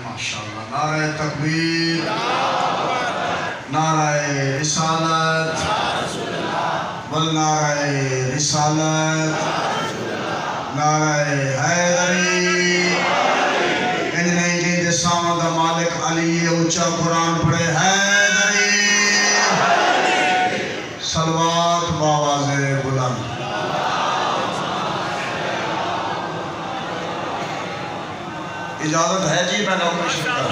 माशाअल्लाह, नारे तकबीर, नारे रिसालत, वल नारे रिसालत, नारे हैदरी। इन नहीं जी सामा दा मालिक अली ऊंचा कुरान पढ़े हैदरी, सलवात बावाज़े बुलंद। इजाज़त है जी, मैं नौकरी शुरू कर।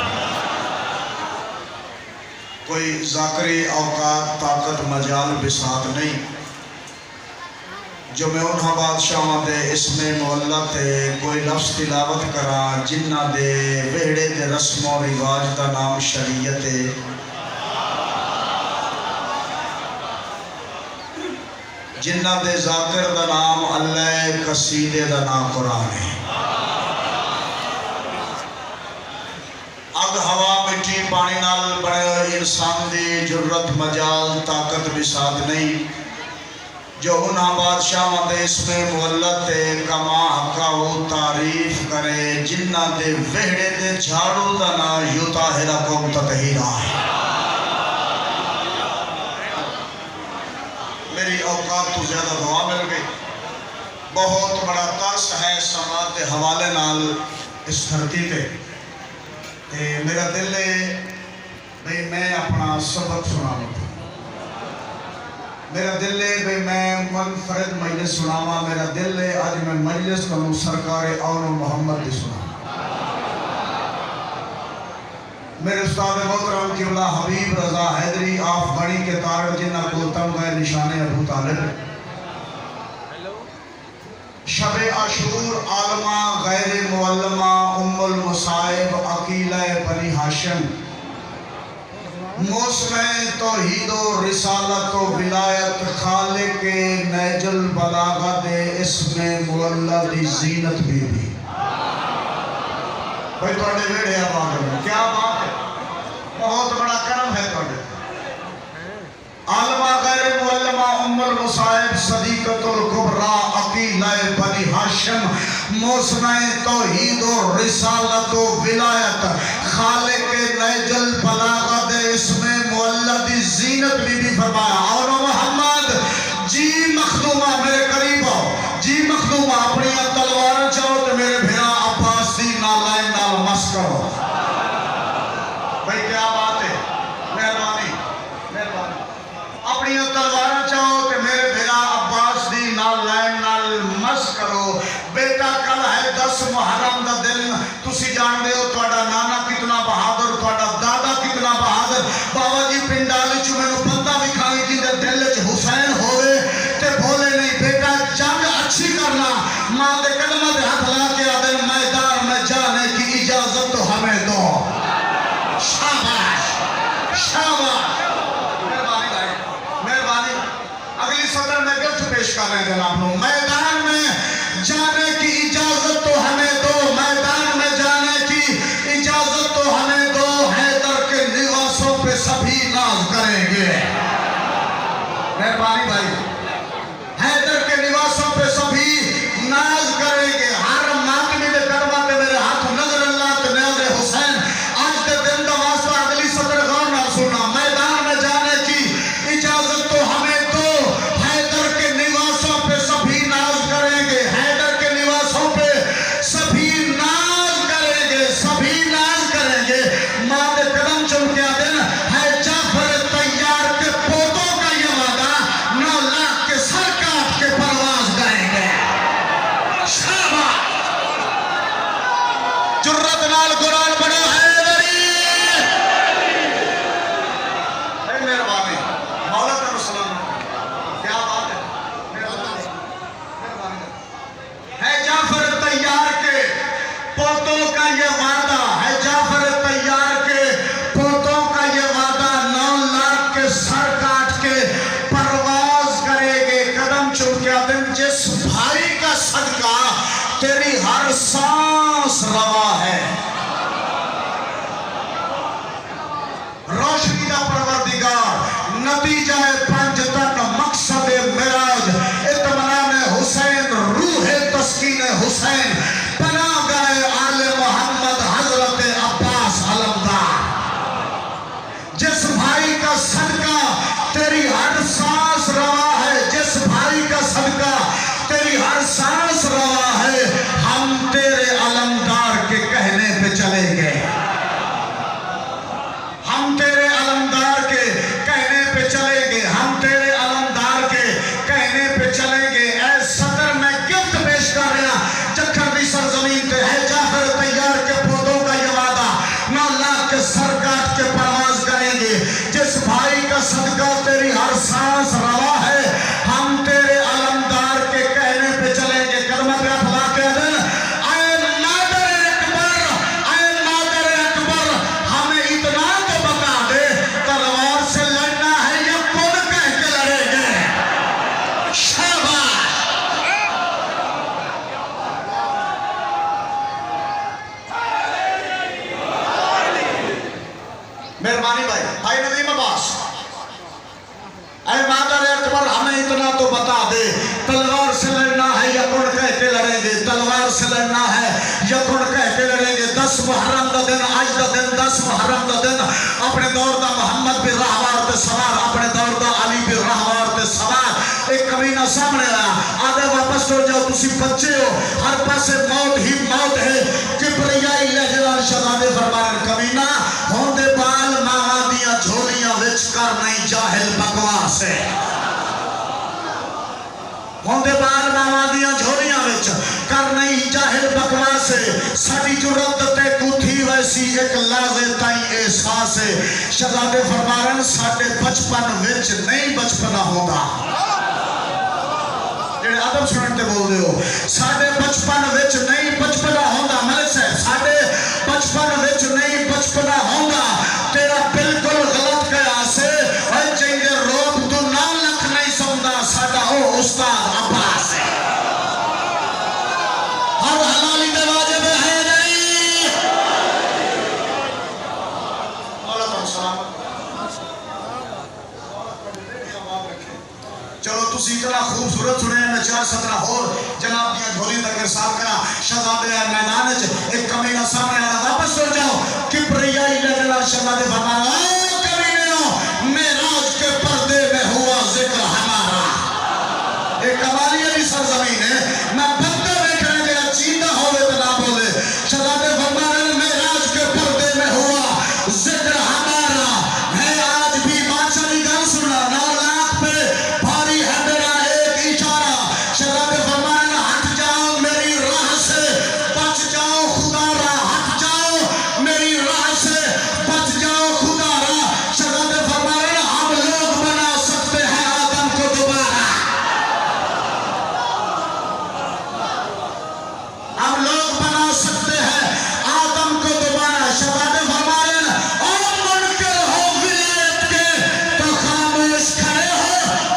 कोई ज़ाकरी औकात ताकत मजाल बिसात नहीं जो मैं उन्होंने बादशाहों दे इसमें मोहल्ला ते कोई लफ्ज़ तिलावत करा जिन्ना दे वेड़े दे रस्मों रिवाज का नाम शरीयत है, जिन्ना दे ज़ाकिर का नाम अल्लाह, कसीदे का नाम कुरान है। अग हवा मिट्टी पानी नाल बने इंसान की जरूरत मजाल ताकत बिसात नहीं जो उन्होंने बादशाहों दे इसमें मुअल्लत कमा हका वो तारीफ करे जिन्ना दे वेहड़े दे झाड़ू का ना युताहिरा कौम ततहीरा है। मेरी औकात तो ज्यादा दुआ मिल गई। बहुत बड़ा तरस है समाज के हवाले नाल इस धरती पे। मेरा दिल है भाई मैं अपना सबक सुनावा, मेरा दिल है भाई मैं मुनफरिद मजलिस सुनावा, मेरा दिल है आज मैं मजलिस करूँ सरकार औन मोहम्मद की सुना। मेरे उस्ताद मोहतरम किबला हबीब रजा हैदरी अफगानी के तारक जिन्ना को तमगा निशाने अबू तालिब शबे आशूर आलमा गैर मुअल्लमा उम्मुल मुसाइब अकीला बनी हाशिम मौसम तौहीद रिसालत विलायत खालिक नैजुल बलागा दे इसमें मुअल्ला दी जीनत बीबी। भाई थोड़े वेड़े आबाद हो, क्या बात है, बहुत बड़ा करम है थोड़े। आलमा गैर मुअल्लमा उम्मुल मुसाइब सदीकतुल कुबरा अकीला बनी हाशिम मौसम तौहीद रिसालत विलायत खालिक नैजुल बलागा दे इसमें मुअल्ला दी जीनत बीबी फरमाया। और मोहम्मद जी मखदूमा मेरे करीब आओ, जी मखदूमा अपनी तलवार चाहो तो मेरे भिरा अब्बास दी नालाइन नाल मस करो। भाई क्या बात है, मेहरबानी मेहरबानी। अपनी तलवार चाहो तो मेरे भिरा अब्बास दी नालाइन नाल मस करो। बेटा कल है 10 मुहर्रम दा दिन, तुसी जानते हो तुहाडा नाना कितना बहादुर, तुहाडा दादा कितना बहादुर। बाबा जी पिंडाल च मैनू पता विखाई जिंदे दिल च हुसैन होवे ते बोले नहीं बेटा जंग अच्छी करना, मां दे कदमां ते हाथ ला के आदे मैदान में जाने की इजाजत तो हमें दो। शाबाश शाबाश, मेहरबानी भाई मेहरबानी। अगली सदर में गिफ्ट पेश कर रहे हैं जनाब नो। मैदान में जाने की इजाजत तो हमें दो, मैदान में जाने की इजाजत तो हमें दो। हैदर के निवासों पे सभी नाज करेंगे। मेहरबानी भाई, हैदर के निवासों पे सभी नाज करेंगे। हर मातमी दे कर्मा पे मेरे हाथ नजर अल्लाह ते न्याज़े हुसैन आज के दिन का वास्ता अगली सदर गौर ना सुनना। मैदान में जाने की इजाजत तो हमें दो, हैदर के निवासों पे सभी नाज करेंगे। हैदर के निवासों पे सभी नाज करेंगे, सभी नाज करेंगे। मां के कदम चुम के दिन है जाफर तैयार के पोतों का ये वादा 9 लाख के सर काट के परवाज करेंगे। शाबाश, जुर्रत नाल कुरान पढ़ो हैदरी। मेहरबानी मौला का सलाम, क्या बात है, मेहरबानी है। जाफर तैयार के पोतों का ये वादा है, जाफर तैयार के पोतों का ये वादा 9 लाख के सर काट के परवाज करेंगे। कदम चुम के दिन जिस भाई का सदका तेरी हर सांस रवा है। मेहरबानी भाई भाई नदीम अब्बास, ऐ मादर अकबर हमें इतना तो बता दे, तलवार से लड़ना है या कौन कह के लड़ेंगे? तलवार से लड़ना है या कौन कह के लड़ेंगे? 10 मुहर्रम का दिन, आज का दिन 10 मुहर्रम का दिन, अपने दौर का मोहम्मद बिन रहवार ते सवार, अपने दौर का अली बिन रहवार ते सवार। एक कमीना सामने आया, आधे वापस हो जाओ, तुसी बच्चे हो, हर पासे मौत ही मौत है। किबरियाई लहरा शहजादे फरमान कमीना होंदे बाल मावा दिया झोलियां विच कर नहीं जाहिल बकवास है। होंदे बाल मावा दिया झोलियां विच कर नहीं जाहिल बकवास है। साडी जुरत ते कुथी वैसी एक लाजे ताई एहसास है। शहजादे फरमान साडे बचपन विच नहीं बचपना होंदा, जेड़े अदब सुनते बोलते हो, साडे बचपन विच नहीं बचपना होंदा। मलिक साहब साडे बचपन विच नहीं बचपना होंदा। तेरा बिल्कुल गलत कयास है। और चाहिए रोक तो 9 लाख नहीं समझदा, साडा ओ उस्ताद अब्बास है। हर हलाली दे वाजिब है नहीं। वालेकुम सलाम। चलो तुसी इतना खूबसूरत सुने, मैं 4-17 होर जनाब दिया झोली तक इरसाल करा। शहजादे मैदान च एक कमीना सामने आया, वापस हो जाओ। किबरियाई लहरा शहजादे फरमाया कमीनियों, मेराज के पर्दे में हुआ जिक्र हमारा। एक कमालिया की सरजमीन है, मैं बंदे देखने गया, चीता होवे तो ना बोले। शहजादे फरमाया मेराज के पर्दे में हुआ जिक्र हमारा है। आज भी बादशाह की गल सुनना, 9 लाख पे भारी है मेरा एक इशारा। शहजादे फरमाया हट जाओ मेरी राह से, बच जाओ खुदारा, हट जाओ मेरी राह से, बच जाओ खुदारा। शहजादे फरमाया हम लोग बना सकते हैं आदम को दोबारा, हम लोग बना सकते हैं आदम को दोबारा। शहजादे फरमाया और मुनकर हो विलायत के तो खामोश खड़े हो,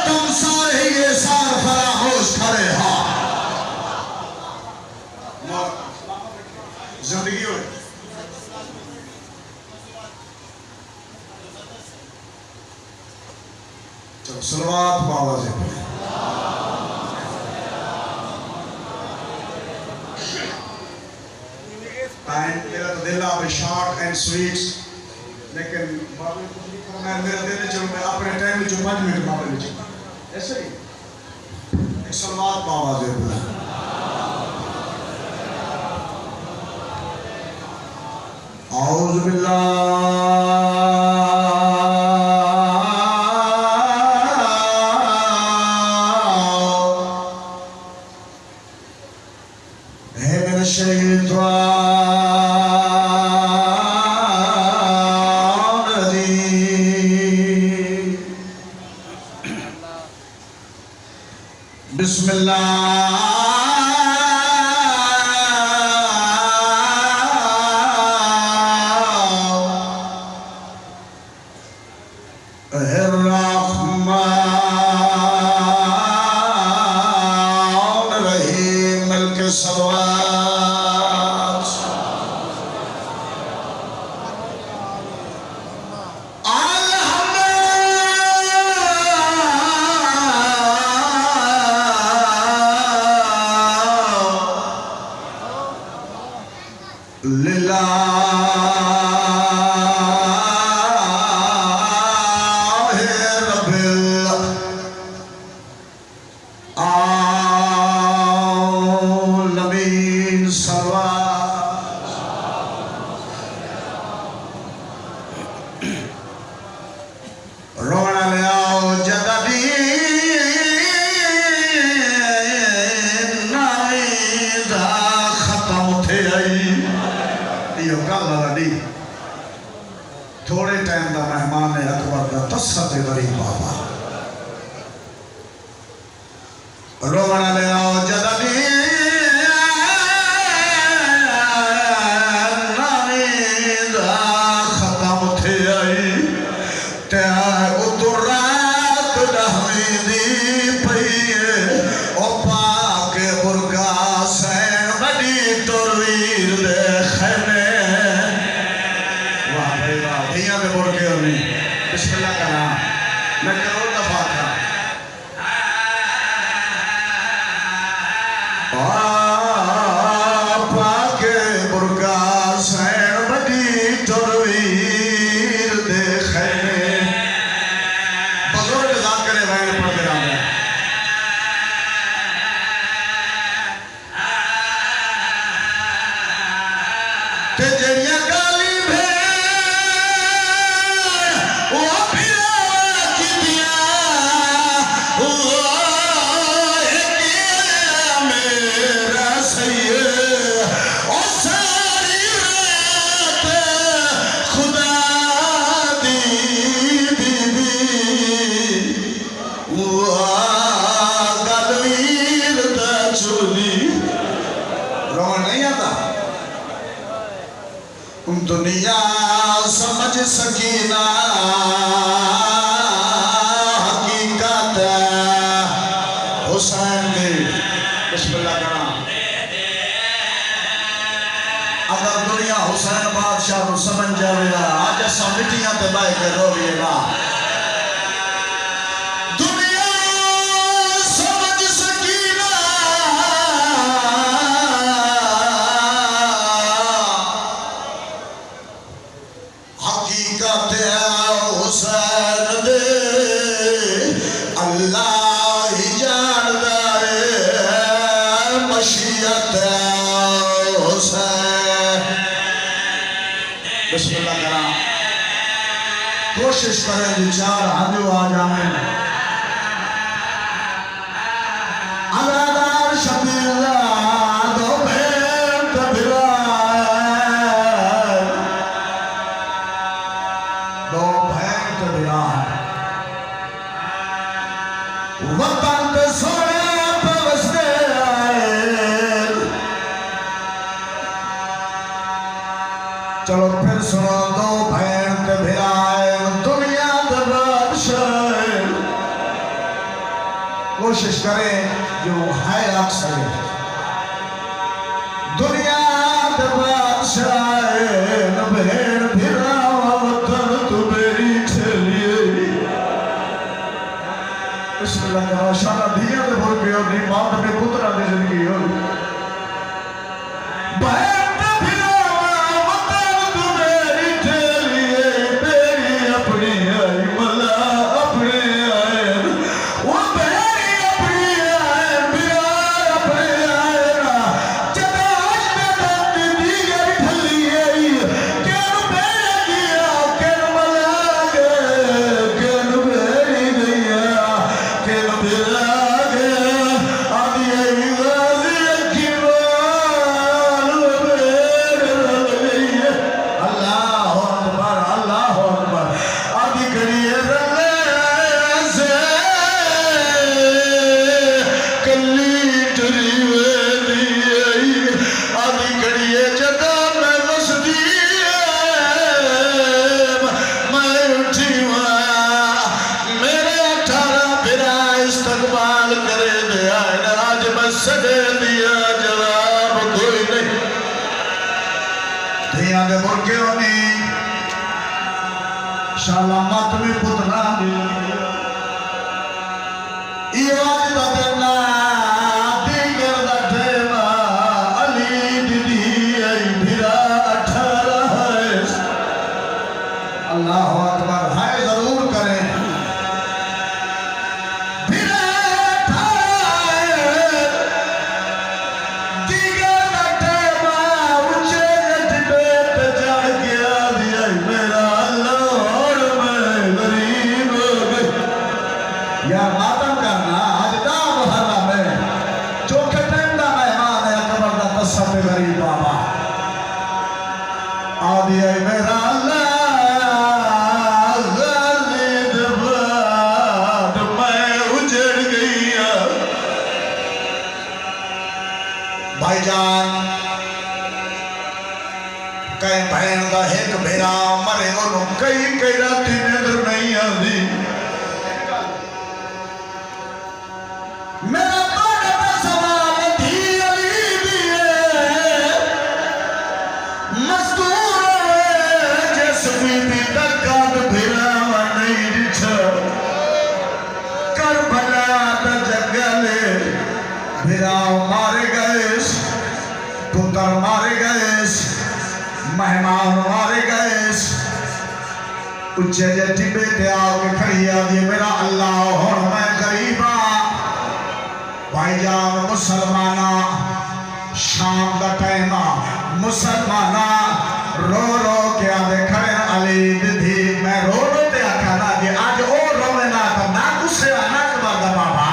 तुम सारे ये सार फरामोश खड़े हो। जिंदगी हो चलो सलवात बाबा जी। टाइम मेरा तो दिल आप शॉर्ट एंड स्वीट, लेकिन बाबे कुछ नहीं करना है मेरा दिल। चलो मैं अपने टाइम में जो 5 मिनट बाबे में चलूँ ऐसे ही एक सलवात बाबा जी। औज़ु बिल्लाह मिन शैतानिर रजीम। बिस्मिल्लाह थोड़े टाइम का मेहमान है अकबर का तस्सा ते गरीब बाबा रोवण ले आओ जदनी खत्म थे आई ते उतर रात डहवींदी पई ओ पाके बुरगा सैन बड़ी तुरवीर दे खैमे वाह भाई वाह धियां दे बुरगे ते जड़ियां गाली दुनिया समझ सकीना हकीकत हुसैन दी बिस्मिल्लाह करा। अगर दुनिया हुसैन बादशाह को समझ जाएगा आज असा मिट्टियां ते बह के रोवीएगा। बिस्मिल्लाह करा। कोशिश करें जो चार हाजू आ जाए। अलादार शबीला दो भेड़ तबिला दो भेड़ तबिला वतन ते सोने पे वसते आए। चलो फिर सुनो दो भैन ते भिराए दुनिया दे बादशाह। कोशिश करें जो है अक्सर दुनिया दे बादशाह भैन भिरावा वतन तू मेरी छलिए। बिस्मिल्लाह करो। शाला दिया दे बोल के और मां दे पुत्रा दी जिंदगी हो शाला मत में पुतना अल्लाह अकबर है जरूर करें। भाईजान कई भैन का एक भेरा मरे कई कई रात नजर नहीं आती। मेरा सवाल थी अली मजदूर जिस बीबी तक भेरा नहीं दिछा कर भला जगले भेरा मारे गए पुत्र मारे गए मेहमान मारे गए। उच्चे जे टिबे ते आके खड़ी आदि मेरा अल्लाह और मैं गरीबा। भाईजान मुसलमाना शाम का टाइम मुसलमाना रो रो के आदे खड़े अली दीदी मैं रो रो ते आखा ना जे आज ओ रोवे ना तो ना गुस्से आना के बाद बाबा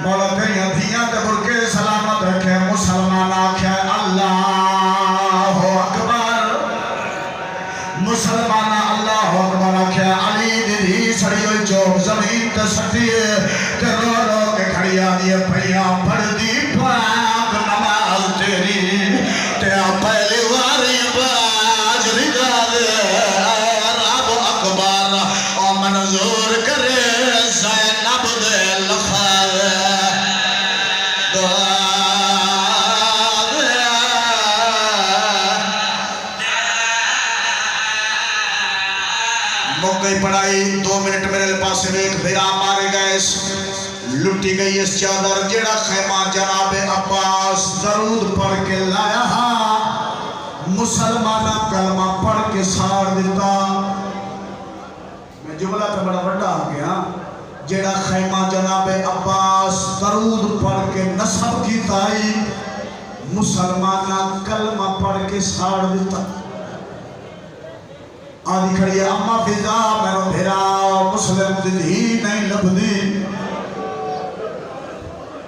मौला तेरियां धियां ते बुरके सलामत रखे मुसलमान आखे अल्लाह अकबर मुसलमान अल्लाह अकबर आखे अली दीदी सड़ी हुई चौक जमीन ते सटी ते रो रो के खड़ी आदी भैया पढ़ दी पाक नमाज तेरी ते पहली वारी बाज रिगा दे रब अकबर ओ मंजूर करे ज़ैनब दे लफाज दुआ गई पढ़ाई 2 मिनट मेरे पास एक भेरा मारे गए लुटी गई इस चादर जेड़ा खैमा जनाबे अब्बास दरूद पढ़ के लाया मुसलमाना कलमा पढ़ के साड़ दिता मैं जुमला तो बड़ा बड़ा आ गया जेड़ा खैमा जनाबे अब्बास दरूद पढ़ के नसब की ताई मुसलमाना कलमा पढ़ के साड़ दिता आदि खड़ी अम्मा फिजा मेरो भेरा मुस्लिम दी नहीं लभदी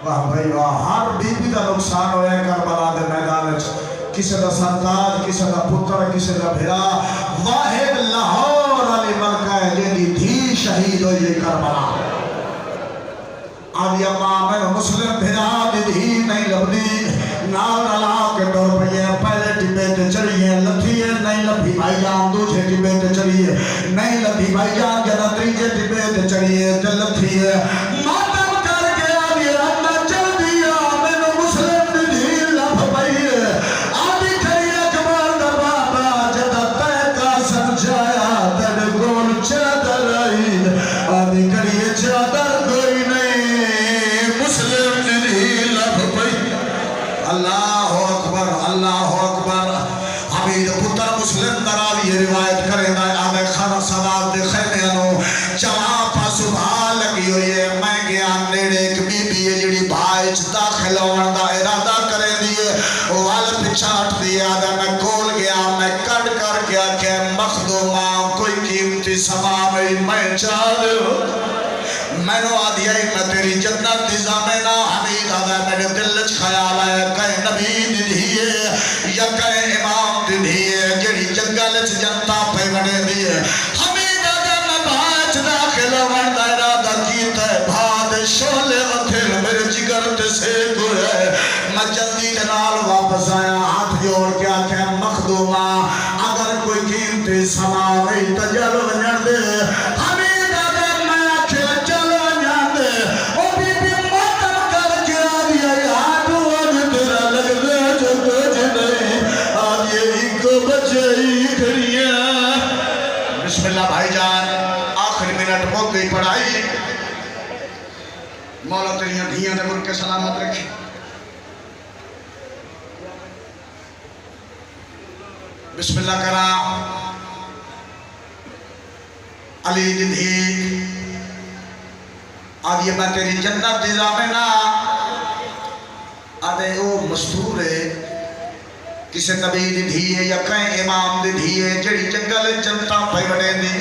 वाह भाई वाह हर बीबी का नुकसान होया करबला दे मैदान च किसी का संतान किसी का पुत्र किसी का भेरा वाहिद लाहौर वाली मलका है जेदी धी शहीद हो ये करबला आदि अम्मा मेरो मुस्लिम भेरा दी नहीं लभदी नाल रला के तौर पे पहले टिब्बे ते चढ़िए लथी नहीं लभी भाईजान दूसरे टिब्बे ते चढ़िए नहीं लभी भाईजान जरा तीसरे टिब्बे ते चढ़िए ते लथी मातम करके आदि अम्मा चल दिया मैंने मुस्लिम दी लभ पई आदि खड़ी अकबर दा बाबा जदा तय का समझाया तड़ गोल चादर आई आदि खड़ी चादर कोई नहीं मुस्लिम दी लभ पई अल्लाह अकबर हमीद पुत्र मुस्लिम दरावी रिवायत करेंदा आदे खाना सदाब दे खैमे नो चला पासु भा लगी हुई है मैं गया नेड़े एक बीबी है जेड़ी भाई च दाखिल होने दा इरादा करेंदी है वाल पिछाट दिया आदे मैं कोल गया मैं कट कर गया के मखदूमा कोई कीमती सामान मैं चाह मैंने आदिया मैं तेरी जन्नत दी ज़ामिना हमीद आदा मेरे दिल च ख्याल है कहे नबी दी है या कहे इमाम दी है जेड़ी जंगल च जनता पे बने दी है हमीद आदा मैं बाच दाखिल होने दा इरादा कीता है भाद शोले अथेल मेरे जिगर ते सेक है मैं जल्दी के नाल वापस आया हाथ जोड़ के आखे मखदूमा अगर कोई कीमती सामान नहीं तो जल वजन दे भाईजान आखिरी मिनट मुक गई पढ़ाई मौला तेरियां धियां दे मुल्क सलामत रखे बिस्मिल्लाह करा अली दी धी आदि मैं तेरी जन्नत दी ज़ामिना आदे ओ मस्तूर है किसी नबी दी धी है या कहीं इमाम दी धी है जेड़ी जंगल जनता पे बने दी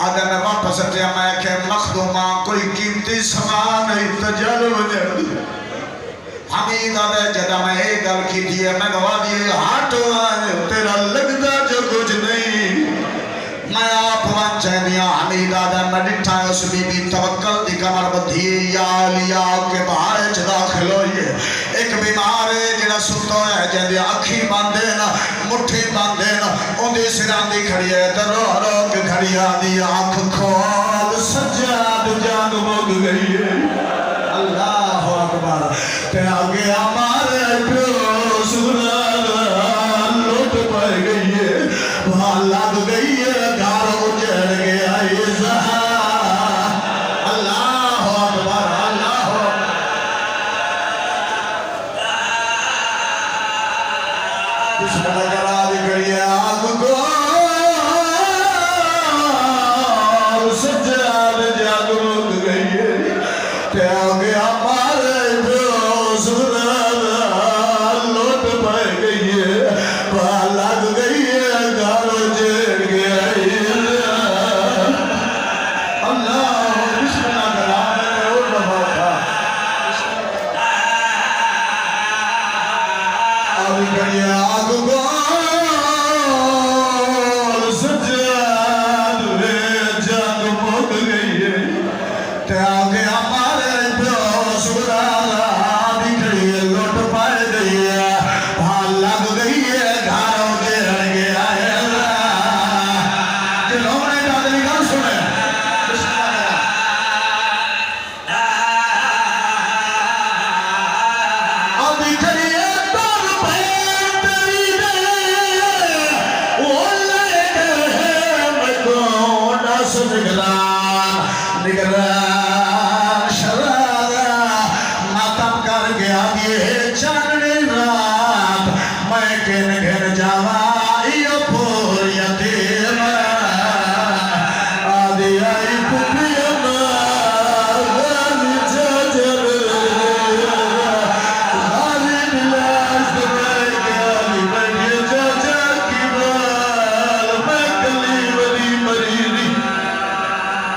आदे मैं वापस आया मैं के मखदूमा कोई कीमती सामान नहीं तजल वजन हमीद आदे जदा मैं एक गल की थी मैं गवा दिए हाथ तेरा लगदा जो कुछ नहीं मैं आप वंच दिया हमीद आदा मैं डिठा उस बीबी तवक्कल दी कमर बधी या लिया के बाहर च दाखिल होइए एक बीमार है जेड़ा सुतो है जेदी अखी बंद है ना मुट्ठी बंद है ना ओंदी सिरां दी खड़ी है ते रो रो के खड़ी आदी आंख खोल सज्जाद जाग मुक गई है अल्लाह अकबर ते आगे हमारे प्यो सुना लुट पड़ गई है वहां लग गई है घर उजड़ गया अल्लाह अकबर अल्लाह करा दी गई है आग को सज्जाद जाग मुक गई है ते आगे हमारे प्यो सुना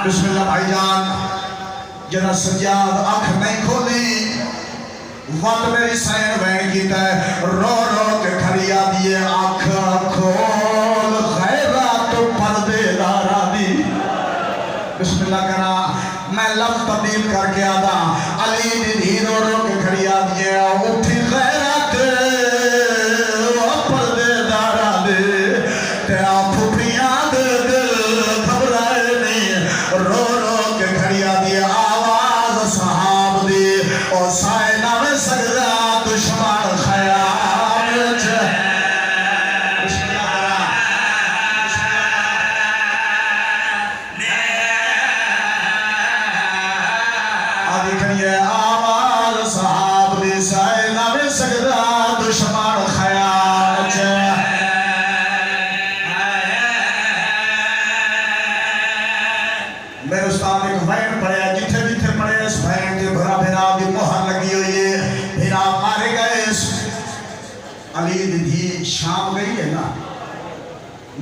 बिस्मिल्लाह भाईजान, जरा सजाद अख नहीं खोली, वक्त मेरी सैन बहन की तय रो रो के खड़िया दिए अख खोल खैरा तो पर्देदारा दी। बिस्मिल्लाह करा, मैं लफ्ज तब्दील करके आदा अली दी धी रो रो के खड़िया दिए उठी खैरा ते पर्देदारा दे ते फुफियां दे दिल घबराए नहीं रो रो के खड़िया दिए आवाज साहब दी और साइना में सजदा दुश्मन ख्याल आदि खड़िए आवाज साहब दी साइना में सजदा दुश्मन ख्याल मेरे उस्ताद एक वैन पढ़े जिथे जिथे पढ़े इस वैन के भरा भेरा भी मोहर लगी हुई है, भेरा मारे गए। अली दी शाम गई है ना,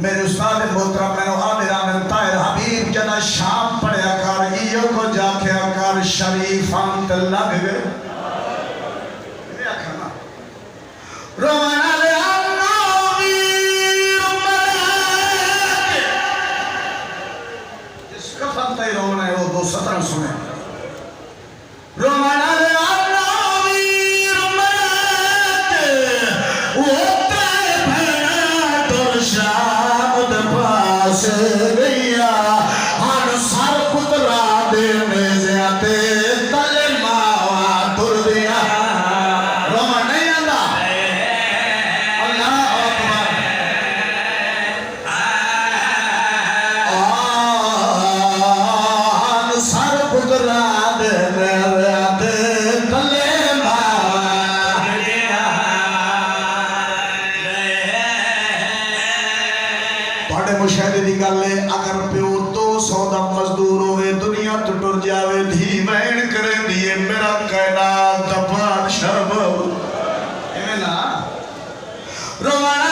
मेरे उस्ताद मोहतरम मैंने आमिरा में ताहिर हबीब जना शाम पढ़या कर इयो को जाख्या कर शरीफ अंत लग गए ये आखा ना रोमाना ले रोना है वो दो सत्रह सुने रोमाना ले वीर वो तो शाम पास गया हर सर पुतरा दे में जाते तले मावा तुर दिया रोमा नहीं आंदा अल्लाह अकबर सर पुतरा दे मेरे तले थोड़े मुशाहिदे की गल है, अगर प्यो 200 का मजदूर होवे दुनिया तो टुर जावे धी बहन करे दिए मेरा कहना दफा शर्म ना रोमाना